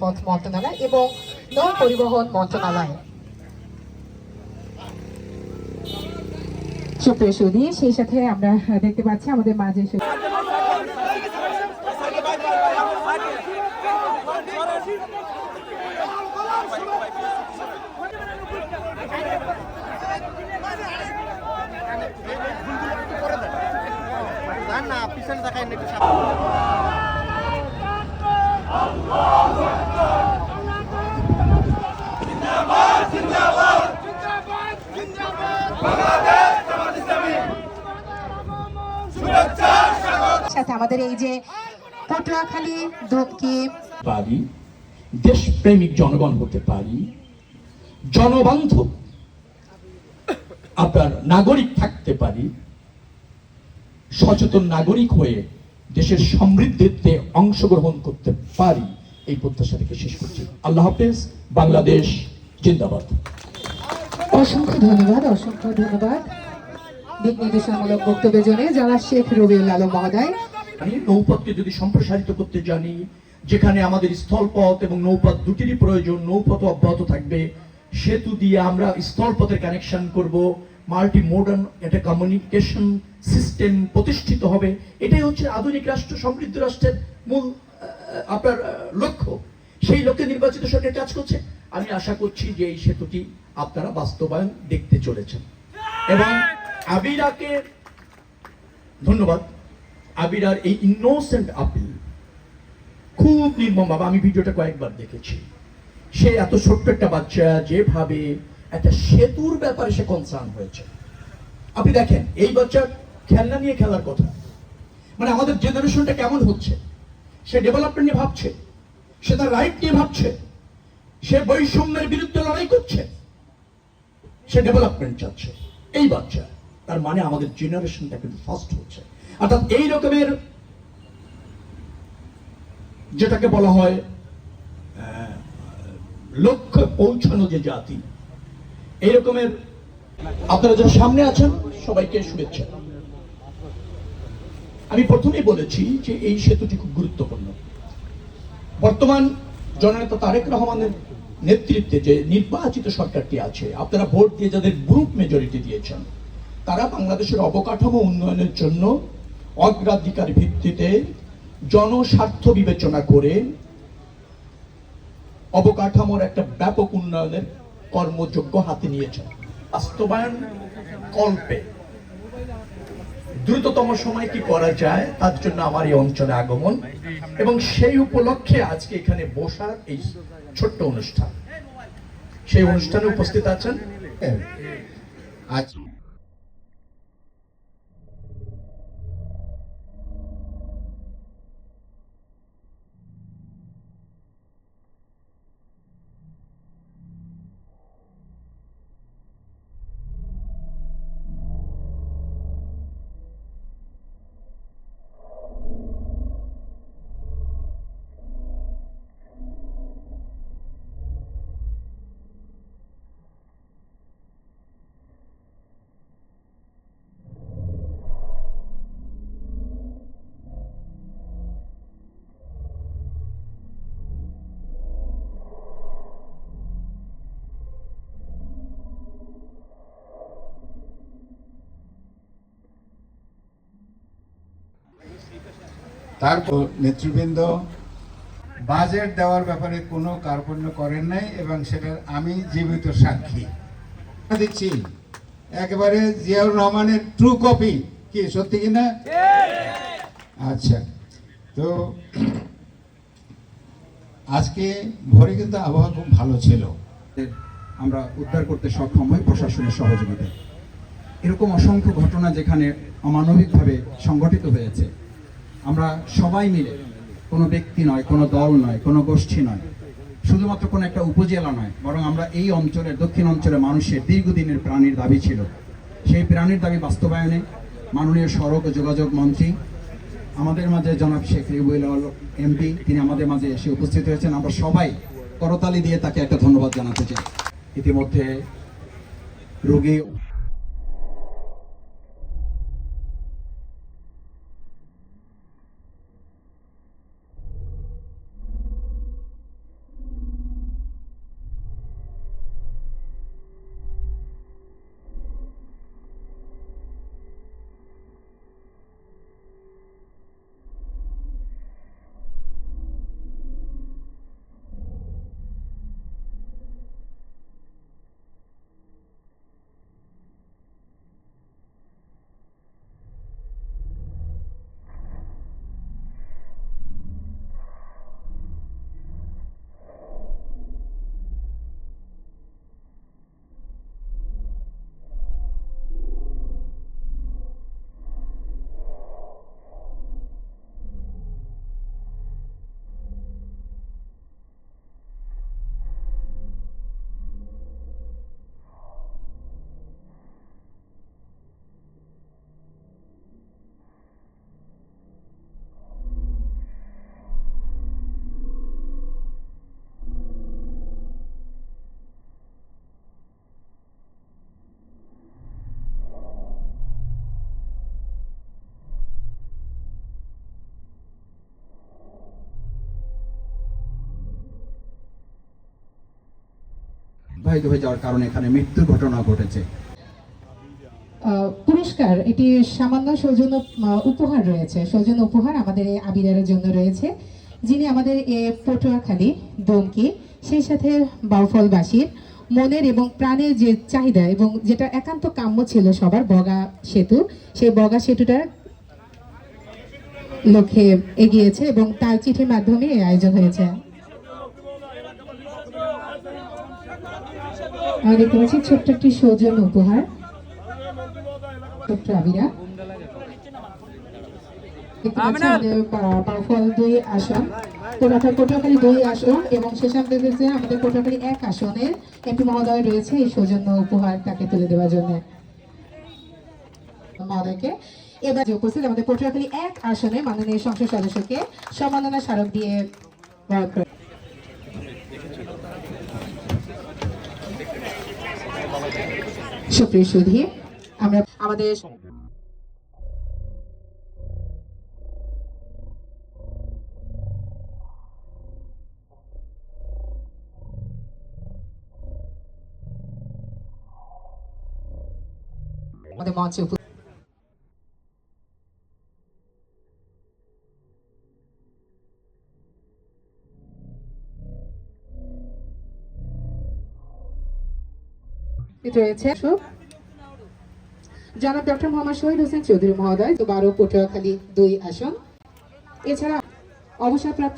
পথ মন্ত্রণালয় এবং নৌ পরিবহন মন্ত্রণালয়। সুপ্রিয় সুধী, সেই সাথে আমরা দেখতে পাচ্ছি আমাদের মাঝে না পিছনে দেখায় একটু সাথে আমাদের এই যে পটুয়াখালী দুপকি পারি, দেশপ্রেমিক জনগণ হতে পারি, জনবান্ধব আপনার নাগরিক থাকতে পারি, সচেতন নাগরিক হয়ে দেশের সমৃদ্ধিতে অংশগ্রহণ করতে পারি, এই প্রত্যাশা থেকে শেষ করছি। আল্লাহ হাফেজ। বাংলাদেশ জিন্দাবাদ। অসংখ্য ধন্যবাদ, অসংখ্য ধন্যবাদ দিক নির্দেশনামূলক বক্তব্যের জন্য যারা শেখ রবিউল আলম মহোদয়। আমি নৌপথকে যদি সম্প্রসারিত করতে জানি, যেখানে আমাদের স্থলপথ এবং নৌপথ দুটিরই প্রয়োজন, নৌপথ অব্যাহত থাকবে, সেতু দিয়ে আমরা স্থলপথের কানেকশন করব, মাল্টি মডার্ন একটা কমিউনিকেশন সিস্টেম প্রতিষ্ঠিত হবে। এটাই হচ্ছে আধুনিক রাষ্ট্র, সমৃদ্ধ রাষ্ট্রের মূল আপনার লক্ষ্য। সেই লক্ষ্যে নির্বাচিত সরকার কাজ করছে। আমি আশা করছি যে এই সেতুটি আপনারা বাস্তবায়ন দেখতে চলেছেন। এবং আবিরাকে ধন্যবাদ। আবিরার এই ইনোসেন্ট আপিল খুব নির্মমভাবে, আমি ভিডিওটা কয়েকবার দেখেছি। সে এত ছোট্ট একটা বাচ্চা যেভাবে একটা সেতুর ব্যাপারে সে কনসার্ন হয়েছে। আপনি দেখেন এই বাচ্চা খেলনা নিয়ে খেলার কথা, মানে আমাদের জেনারেশনটা কেমন হচ্ছে। সে ডেভেলপমেন্ট নিয়ে ভাবছে, সে তার রাইট নিয়ে ভাবছে, সে বৈষম্যের বিরুদ্ধে লড়াই করছে, সে ডেভেলপমেন্ট চাচ্ছে। এই বাচ্চা, তার মানে আমাদের জেনারেশনটা কিন্তু ফাস্ট হচ্ছে। অর্থাৎ এই রকমের যেটাকে বলা হয় লক্ষ্যে পৌঁছানো যে জাতি, এই রকমের আপনারা যারা সামনে আছেন সবাইকে শুভেচ্ছা। আমি প্রথমেই বলেছি যে এই সেতুটি খুব গুরুত্বপূর্ণ। বর্তমান জননেতা তারেক রহমানের নেতৃত্বে যে নির্বাচিত সরকারটি আছে, আপনারা ভোট দিয়ে যাদের গ্রুপ মেজরিটি দিয়েছেন, তারা বাংলাদেশের অবকাঠামো উন্নয়নের জন্য অগ্রাধিকার ভিত্তিতে জনস্বার্থ বিবেচনা করে অবকাঠামোর একটা ব্যাপক উন্নয়নের কর্মযোগ্য হাতে নিয়েছেন। বাস্তবায়ন কল্পে দ্রুততম সময় কি করা যায় তার জন্য আমার এই অঞ্চলে আগমন, এবং সেই উপলক্ষে আজকে এখানে বসার এই ছোট্ট অনুষ্ঠান। সেই অনুষ্ঠানে উপস্থিত আছেন আজ তারপর নেতৃবৃন্দ বাজেট দেওয়ার ব্যাপারে কোনো কার্পণ্য করেন নাই, এবং সেটার আমি জীবিত সাক্ষী দিচ্ছি। একেবারে জিয়াউর রহমানের ট্রু কপি, কি সত্যি কিনা? আচ্ছা, তো আজকে ভোরে কিন্তু আবহাওয়া খুব ভালো ছিল, আমরা উদ্ধার করতে সক্ষম হই প্রশাসনের সহযোগিতায়। এরকম অসংখ্য ঘটনা যেখানে অমানবিকভাবে সংঘটিত হয়েছে, আমরা সবাই মিলে, কোনো ব্যক্তি নয়, কোনো দল নয়, কোনো গোষ্ঠী নয়, শুধুমাত্র কোনো একটা উপজেলা নয়, বরং আমরা এই অঞ্চলের দক্ষিণ অঞ্চলের মানুষের দীর্ঘদিনের প্রাণীর দাবি ছিল। সেই প্রাণীর দাবি বাস্তবায়নে মাননীয় সড়ক ও যোগাযোগ মন্ত্রী আমাদের মাঝে জনাব শেখ রবিউল আলম এমপি, তিনি আমাদের মাঝে এসে উপস্থিত হয়েছেন। আমরা সবাই করতালি দিয়ে তাকে একটা ধন্যবাদ জানাতে চাই। ইতিমধ্যে রোগী প্রবাহিত হয়ে যাওয়ার কারণে এখানে মৃত্যুর ঘটনা ঘটেছে। পুরস্কার, এটি সামান্য সৌজন্য উপহার রয়েছে। সৌজন্য উপহার আমাদের এই আবিরের জন্য রয়েছে, যিনি আমাদের পটুয়াখালী দমকি সেই সাথে বাউফলবাসীর মনের এবং প্রাণের যে চাহিদা এবং যেটা একান্ত কাম্য ছিল সবার, বগা সেতু, সেই বগা সেতুটার লক্ষ্যে এগিয়েছে এবং তার চিঠির মাধ্যমে এই আয়োজন হয়েছে। দেখতে পাচ্ছি ছোট্ট একটি সৌজন্য উপহার, ছোট্ট আবিরা। বাউফল 2 আসন, পটুয়াখালী 2 আসন এবং সে সাথে আমাদের পটুয়াখালী 1 আসনের এমপি মহোদয় রয়েছে এই সৌজন্য উপহার তাকে তুলে দেওয়ার জন্য। মহোদয়কে এবার যে উপস্থিত আমাদের পটুয়াখালী 1 আসনে মাননীয় সংসদ সদস্যকে সম্মাননা স্মারক দিয়ে বরণ করে। সুপ্রিয় সুধী, আমরা আমাদের মঞ্চে রয়েছে জনাব ডক্টর মোহাম্মদ শহীদ হোসেন চৌধুরী মহোদয়, 12 পটুয়াখালী 2 আসন। এছাড়া অবসরপ্রাপ্ত